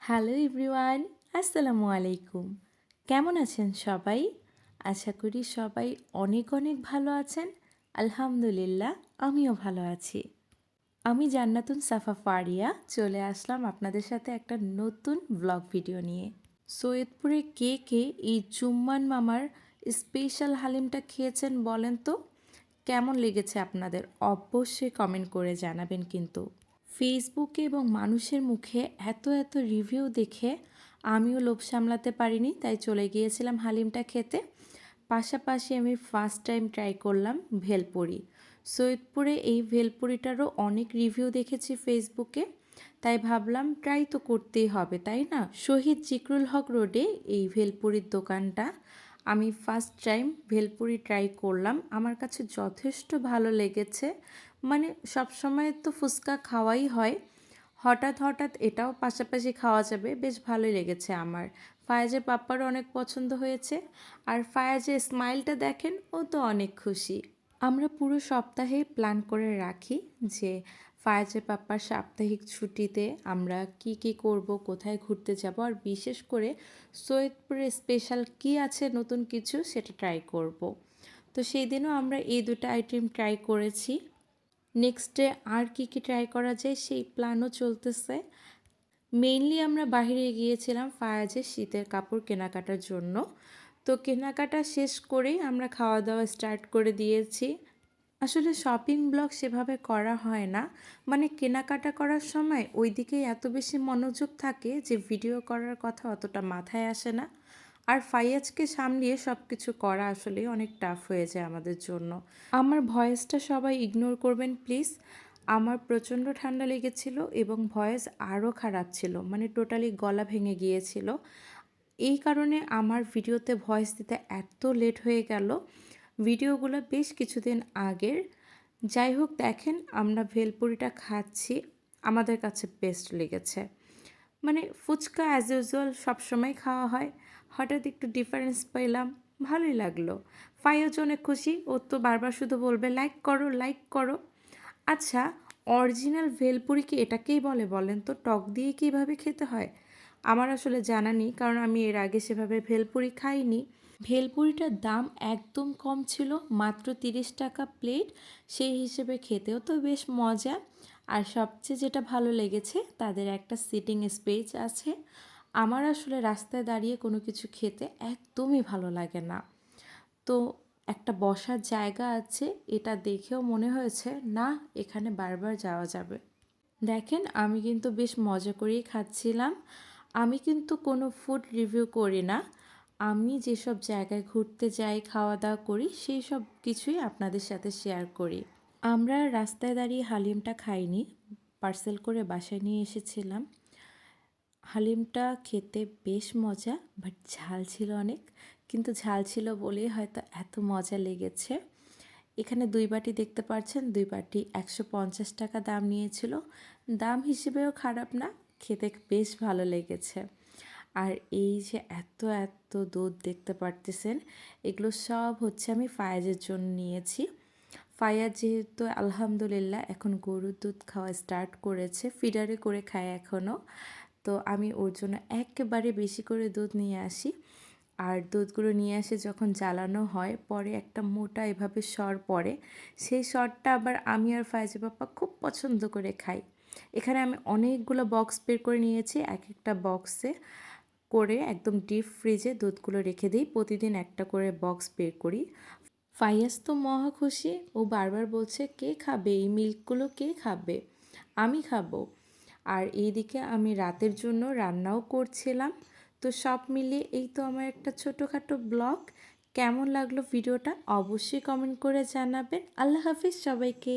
Hello everyone, আসসালামু আলাইকুম। কেমন আছেন সবাই? আশা করি সবাই অনেক অনেক ভালো আছেন। আলহামদুলিল্লাহ, আমিও ভালো আছি। আমি জান্নাতুন সাফা ফারিয়া চলে আসলাম আপনাদের সাথে একটা নতুন ব্লগ ভিডিও নিয়ে। সৈয়দপুরে কে কে এই জুম্মান মামার স্পেশাল হালিমটা খেয়েছেন বলেন তো? কেমন লেগেছে আপনাদের? অবশ্যই কমেন্ট করে জানাবেন কিন্তু। ফেসবুকে এবং মানুষের মুখে এত এত রিভিউ দেখে আমিও লোভ সামলাতে পারিনি, তাই চলে গিয়েছিলাম হালিমটা খেতে। পাশাপাশি আমি ফার্স্ট টাইম ট্রাই করলাম ভেলপুরি। সৈয়দপুরে এই ভেলপুরিটারও অনেক রিভিউ দেখেছি ফেসবুকে, তাই ভাবলাম ট্রাই তো করতেই হবে, তাই না? শহীদ জিকরুল হক রোডে এই ভেলপুরির দোকানটা। আমি ফার্স্ট টাইম ভেলপুরি ট্রাই করলাম, আমার কাছে যথেষ্ট ভালো লেগেছে। মানে সবসময় তো ফুচকা খাওয়াই হয়, হঠাৎ হঠাৎ এটাও পাশাপাশি খাওয়া যাবে, বেশ ভালোই লেগেছে আমার। ফায়াজের পাপ্পারও অনেক পছন্দ হয়েছে, আর ফায়াজের স্মাইলটা দেখেন, ও তো অনেক খুশি। আমরা পুরো সপ্তাহে প্ল্যান করে রাখি যে ফায়াজের পাপ্পার সাপ্তাহিক ছুটিতে আমরা কি কি করব, কোথায় ঘুরতে যাব, আর বিশেষ করে সৈয়দপুরে স্পেশাল কি আছে নতুন কিছু সেটা ট্রাই করব। তো সেই দিনও আমরা এই দুটো আইটেম ট্রাই করেছি। নেক্সট ডে আর কি কি ট্রাই করা যায় সেই প্ল্যানও চলতেছে। মেইনলি আমরা বাইরে গিয়েছিলাম ফায়াজের শীতের কাপড় কেনাকাটার জন্য। তো কেনাকাটা শেষ করেই আমরা খাওয়া দাওয়া স্টার্ট করে দিয়েছি। আসলে শপিং ব্লগ সেভাবে করা হয় না, মানে কেনাকাটা করার সময় ওই দিকেই এত বেশি মনোযোগ থাকে যে ভিডিও করার কথা অতটা মাথায় আসে না। আর ফাইয়াজকে সামলিয়ে সব কিছু করা আসলে অনেক টাফ হয়ে যায় আমাদের জন্য। আমার ভয়েসটা সবাই ইগনোর করবেন প্লিজ। আমার প্রচণ্ড ঠান্ডা লেগেছিল এবং ভয়েস আরও খারাপ ছিল, মানে টোটালি গলা ভেঙে গিয়েছিল। এই কারণে আমার ভিডিওতে ভয়েস দিতে এত লেট হয়ে গেল। ভিডিওগুলো বেশ কিছুদিন আগের। যাই হোক, দেখেন আমরা ভেলপুরিটা খাচ্ছি, আমাদের কাছে বেস্ট লেগেছে। মানে ফুচকা অ্যাজ ইউজুয়াল সবসময় খাওয়া হয়, হঠাৎ একটু ডিফারেন্স পেলাম, ভালোই লাগলো। ফাইয়াজ অনেক খুশি, ও তো বারবার শুধু বলবে লাইক করো লাইক করো। আচ্ছা, অরিজিনাল ভেলপুরি কি এটাকেই বলে বলেন তো? টক দিয়ে কীভাবে খেতে হয় আমার আসলে জানা নেই, কারণ আমি এর আগে সেভাবে ভেলপুরি খাইনি। ভেলপুরিটার দাম একদম কম ছিল, মাত্র 30 টাকা প্লেট। সেই হিসেবে খেতেও তো বেশ মজা। আর সবচেয়ে যেটা ভালো লেগেছে, তাদের একটা সিটিং স্পেস আছে। আমার আসলে রাস্তায় দাঁড়িয়ে কোনো কিছু খেতে একদমই ভালো লাগে না, তো একটা বসার জায়গা আছে, এটা দেখেও মনে হয়েছে না এখানে বারবার যাওয়া যাবে। দেখেন আমি কিন্তু বেশ মজা করেই খাচ্ছিলাম। আমি কিন্তু কোনো ফুড রিভিউ করি না, আমি যেসব জায়গায় ঘুরতে যাই, খাওয়া দাওয়া করি, সেই সব কিছুই আপনাদের সাথে শেয়ার করি। আমরা রাস্তায় দাঁড়িয়ে হালিমটা খাইনি, পার্সেল করে বাসায় নিয়ে এসেছিলাম। হালিমটা খেতে বেশ মজা, বাট ঝাল ছিল অনেক, কিন্তু ঝাল ছিল বলেই হয়তো এত মজা লেগেছে। এখানে 2 বাটি দেখতে পাচ্ছেন, 2 বাটি 150 টাকা দাম নিয়েছিল। দাম হিসেবেও খারাপ না, খেতে বেশ ভালো লেগেছে। আর এই যে এত এত দুধ দেখতে পারতেছেন, এগুলো সব হচ্ছে আমি ফায়াজের জন্য নিয়েছি। ফায়াজ যেহেতু আলহামদুলিল্লাহ এখন গরুর দুধ খাওয়া স্টার্ট করেছে, ফিডারে করে খায় এখনও, তো আমি ওর জন্য একেবারে বেশি করে দুধ নিয়ে আসি। আর দুধগুলো নিয়ে আসে যখন জ্বালানো হয়, পরে একটা মোটা এভাবে সর পড়ে, সেই সরটা আবার আমি আর ফায়েজের পাপা খুব পছন্দ করে খাই। এখানে আমি অনেকগুলো বক্স বের করে নিয়েছি, এক একটা বক্সে করে একদম ডিপ ফ্রিজে দুধগুলো রেখে দিই, প্রতিদিন একটা করে বক্স বের করি। ফাইয়াজ তো মহা খুশি, ও বারবার বলছে কে খাবে এই মিল্কগুলো, কে খাবে? আমি খাবো। আর এইদিকে আমি রাতের জন্য রান্নাও করছিলাম। তো সব মিলিয়ে এই তো আমার একটা ছোটোখাটো ব্লগ। কেমন লাগলো ভিডিওটা অবশ্যই কমেন্ট করে জানাবেন। আল্লাহ হাফিজ সবাইকে।